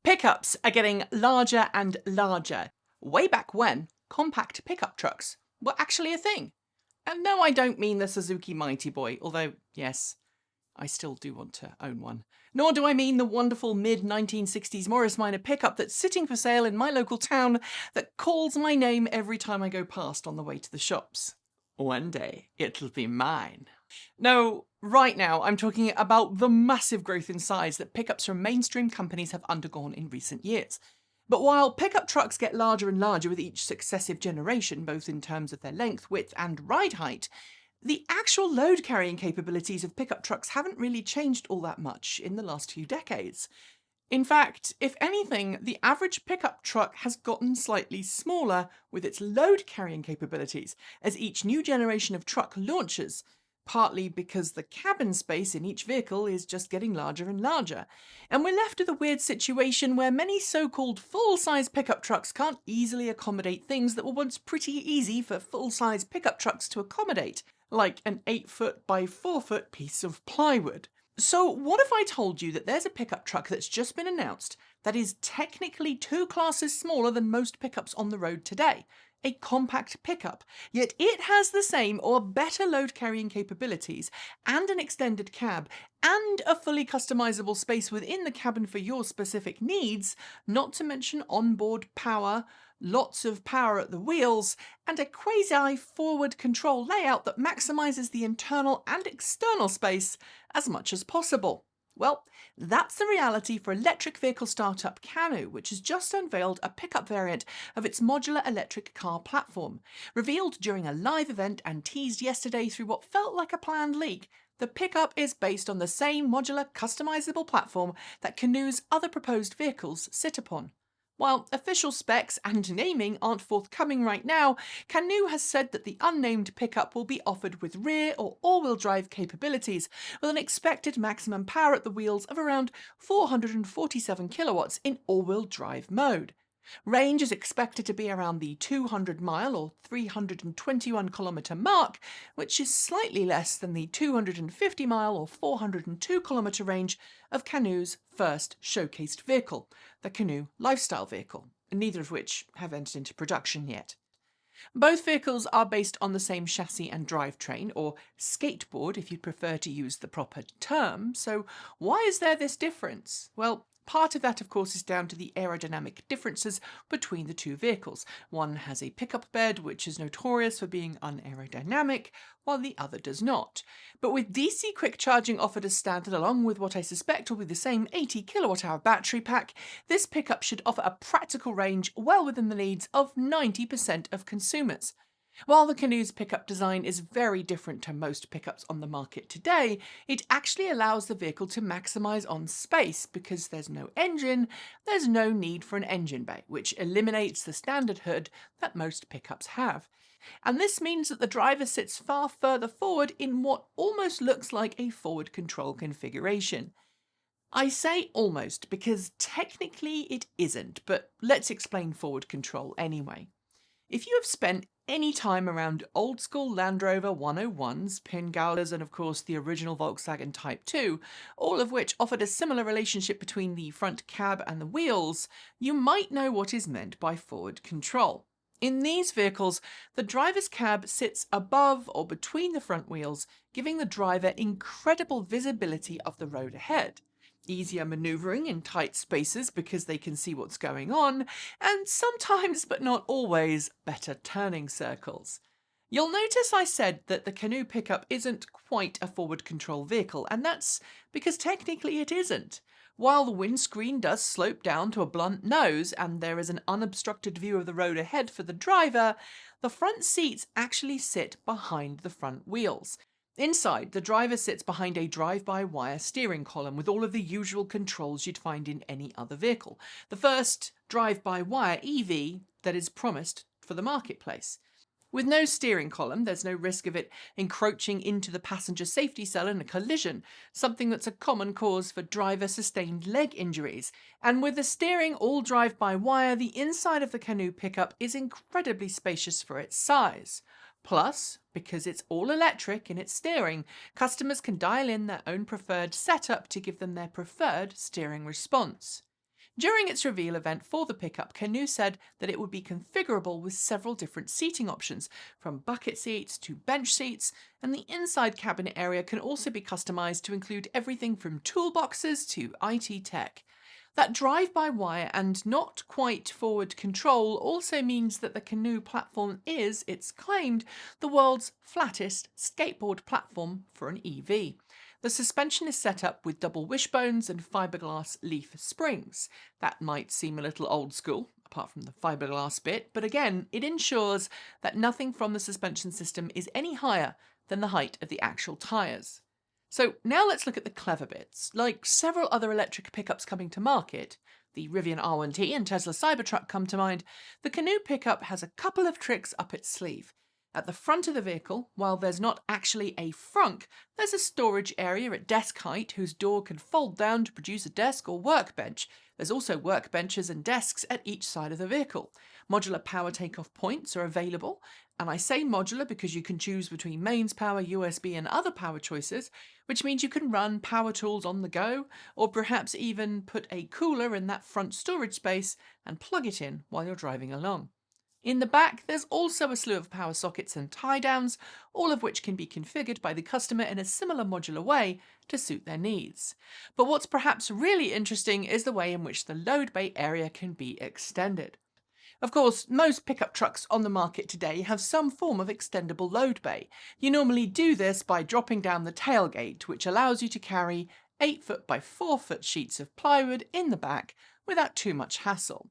Pickups are getting larger and larger. Way back when, compact pickup trucks were actually a thing. And no, I don't mean the Suzuki Mighty Boy, although, yes, I still do want to own one. Nor do I mean the wonderful mid-1960s Morris Minor pickup that's sitting for sale in my local town that calls my name every time I go past on the way to the shops. One day, it'll be mine. No, right now I'm talking about the massive growth in size that pickups from mainstream companies have undergone in recent years. But while pickup trucks get larger and larger with each successive generation, both in terms of their length, width and ride height, the actual load carrying capabilities of pickup trucks haven't really changed all that much in the last few decades. In fact, if anything, the average pickup truck has gotten slightly smaller with its load carrying capabilities as each new generation of truck launches, partly because the cabin space in each vehicle is just getting larger and larger. And we're left with a weird situation where many so-called full-size pickup trucks can't easily accommodate things that were once pretty easy for full-size pickup trucks to accommodate, like an 8-foot by 4-foot piece of plywood. So what if I told you that there's a pickup truck that's just been announced that is technically 2 classes smaller than most pickups on the road today? A compact pickup, yet it has the same or better load carrying capabilities and an extended cab and a fully customizable space within the cabin for your specific needs, not to mention onboard power, lots of power at the wheels, and a quasi-forward control layout that maximizes the internal and external space as much as possible. Well, that's the reality for electric vehicle startup Canoo, which has just unveiled a pickup variant of its modular electric car platform. Revealed during a live event and teased yesterday through what felt like a planned leak, the pickup is based on the same modular customizable platform that Canoo's other proposed vehicles sit upon. While official specs and naming aren't forthcoming right now, Canoo has said that the unnamed pickup will be offered with rear or all-wheel drive capabilities, with an expected maximum power at the wheels of around 447 kilowatts in all-wheel drive mode. Range is expected to be around the 200-mile or 321-kilometre mark, which is slightly less than the 250-mile or 402-kilometre range of Canoo's first showcased vehicle, the Canoo Lifestyle vehicle, neither of which have entered into production yet. Both vehicles are based on the same chassis and drivetrain, or skateboard if you'd prefer to use the proper term, so why is there this difference? Well, part of that, of course, is down to the aerodynamic differences between the two vehicles. One has a pickup bed, which is notorious for being unaerodynamic, while the other does not. But with DC quick charging offered as standard, along with what I suspect will be the same 80 kilowatt-hour battery pack, this pickup should offer a practical range well within the needs of 90% of consumers. While the Canoo's pickup design is very different to most pickups on the market today, it actually allows the vehicle to maximise on space because there's no engine, there's no need for an engine bay, which eliminates the standard hood that most pickups have. And this means that the driver sits far further forward in what almost looks like a forward control configuration. I say almost because technically it isn't, but let's explain forward control anyway. If you have spent any time around old school Land Rover 101s, Pingalas and of course the original Volkswagen Type 2, all of which offered a similar relationship between the front cab and the wheels, you might know what is meant by forward control. In these vehicles, the driver's cab sits above or between the front wheels, giving the driver incredible visibility of the road ahead. Easier manoeuvring in tight spaces because they can see what's going on, and sometimes, but not always, better turning circles. You'll notice I said that the Canoo Pickup isn't quite a forward control vehicle, and that's because technically it isn't. While the windscreen does slope down to a blunt nose and there is an unobstructed view of the road ahead for the driver, the front seats actually sit behind the front wheels. Inside, the driver sits behind a drive-by-wire steering column with all of the usual controls you'd find in any other vehicle. The first drive-by-wire EV that is promised for the marketplace. With no steering column, there's no risk of it encroaching into the passenger safety cell in a collision, something that's a common cause for driver-sustained leg injuries. And with the steering all drive-by-wire, the inside of the Canoo Pickup is incredibly spacious for its size. Plus, because it's all electric in its steering, customers can dial in their own preferred setup to give them their preferred steering response. During its reveal event for the pickup, Canoo said that it would be configurable with several different seating options, from bucket seats to bench seats, and the inside cabin area can also be customised to include everything from toolboxes to IT tech. That drive-by-wire and not quite forward control also means that the Canoo platform is, it's claimed, the world's flattest skateboard platform for an EV. The suspension is set up with double wishbones and fiberglass leaf springs. That might seem a little old school, apart from the fiberglass bit, but again, it ensures that nothing from the suspension system is any higher than the height of the actual tyres. So now let's look at the clever bits. Like several other electric pickups coming to market, the Rivian R1T and Tesla Cybertruck come to mind, the Canoo Pickup has a couple of tricks up its sleeve. At the front of the vehicle, while there's not actually a frunk, there's a storage area at desk height whose door can fold down to produce a desk or workbench. There's also workbenches and desks at each side of the vehicle. Modular power takeoff points are available, and I say modular because you can choose between mains power, USB and other power choices, which means you can run power tools on the go, or perhaps even put a cooler in that front storage space and plug it in while you're driving along. In the back, there's also a slew of power sockets and tie-downs, all of which can be configured by the customer in a similar modular way to suit their needs. But what's perhaps really interesting is the way in which the load bay area can be extended. Of course, most pickup trucks on the market today have some form of extendable load bay. You normally do this by dropping down the tailgate, which allows you to carry 8-foot by 4-foot sheets of plywood in the back without too much hassle.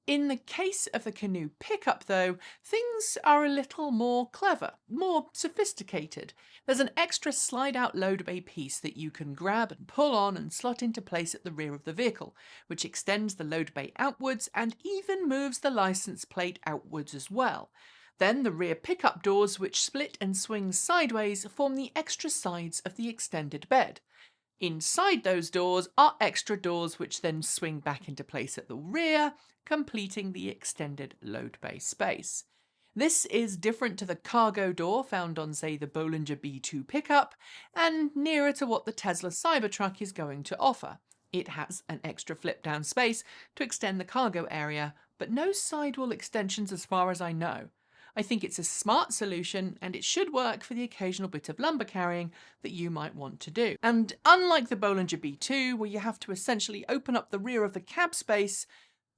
In the case of the Canoo Pickup, though, things are a little more clever, more sophisticated. There's an extra slide-out load bay piece that you can grab and pull on and slot into place at the rear of the vehicle, which extends the load bay outwards and even moves the license plate outwards as well. Then the rear pickup doors, which split and swing sideways, form the extra sides of the extended bed. Inside those doors are extra doors which then swing back into place at the rear, completing the extended load bay space. This is different to the cargo door found on, say, the Bollinger B2 pickup, and nearer to what the Tesla Cybertruck is going to offer. It has an extra flip-down space to extend the cargo area, but no sidewall extensions as far as I know. I think it's a smart solution and it should work for the occasional bit of lumber carrying that you might want to do. And unlike the Bollinger B2, where you have to essentially open up the rear of the cab space,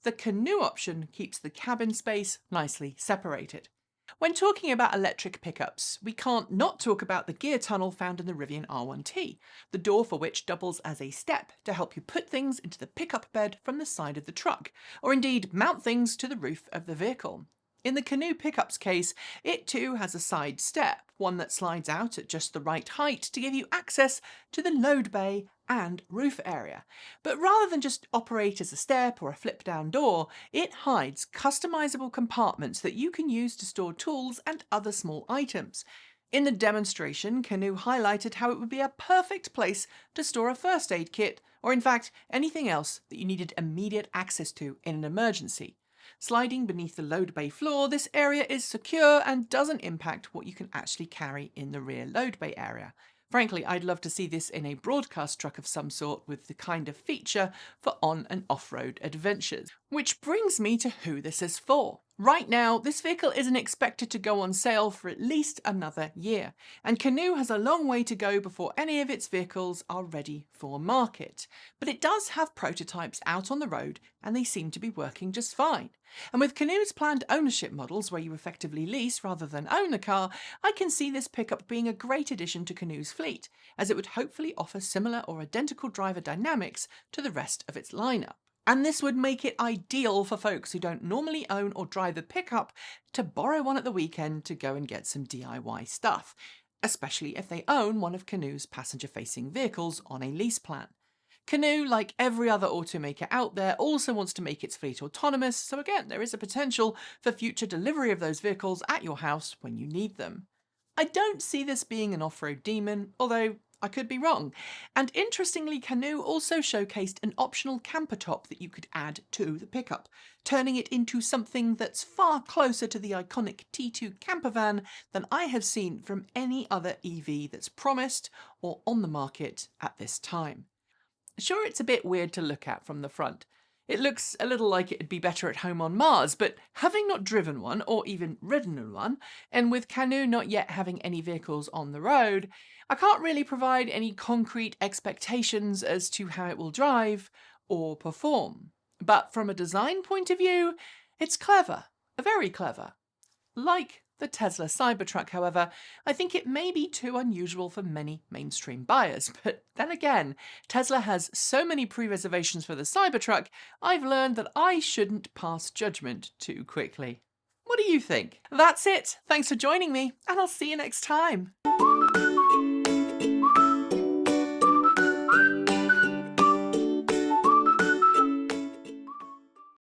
the Canoo option keeps the cabin space nicely separated. When talking about electric pickups, we can't not talk about the gear tunnel found in the Rivian R1T, the door for which doubles as a step to help you put things into the pickup bed from the side of the truck, or indeed mount things to the roof of the vehicle. In the Canoo Pickup's case, it too has a side step, one that slides out at just the right height to give you access to the load bay and roof area. But rather than just operate as a step or a flip-down door, it hides customizable compartments that you can use to store tools and other small items. In the demonstration, Canoo highlighted how it would be a perfect place to store a first aid kit, or in fact, anything else that you needed immediate access to in an emergency. Sliding beneath the load bay floor, this area is secure and doesn't impact what you can actually carry in the rear load bay area. Frankly, I'd love to see this in a broadcast truck of some sort with the kind of feature for on and off-road adventures. Which brings me to who this is for. Right now, this vehicle isn't expected to go on sale for at least another year, and Canoo has a long way to go before any of its vehicles are ready for market. But it does have prototypes out on the road, and they seem to be working just fine. And with Canoo's planned ownership models, where you effectively lease rather than own the car, I can see this pickup being a great addition to Canoo's fleet, as it would hopefully offer similar or identical driver dynamics to the rest of its lineup. And this would make it ideal for folks who don't normally own or drive a pickup to borrow one at the weekend to go and get some DIY stuff, especially if they own one of Canoo's passenger-facing vehicles on a lease plan. Canoo, like every other automaker out there, also wants to make its fleet autonomous, so again, there is a potential for future delivery of those vehicles at your house when you need them. I don't see this being an off-road demon, although I could be wrong. And interestingly, Canoo also showcased an optional camper top that you could add to the pickup, turning it into something that's far closer to the iconic T2 camper van than I have seen from any other EV that's promised or on the market at this time. Sure, it's a bit weird to look at from the front. It looks a little like it'd be better at home on Mars, but having not driven one or even ridden in one, and with Canoo not yet having any vehicles on the road, I can't really provide any concrete expectations as to how it will drive or perform. But from a design point of view, it's clever, very clever. Like the Tesla Cybertruck, however, I think it may be too unusual for many mainstream buyers. But then again, Tesla has so many pre-reservations for the Cybertruck, I've learned that I shouldn't pass judgment too quickly. What do you think? That's it. Thanks for joining me, and I'll see you next time.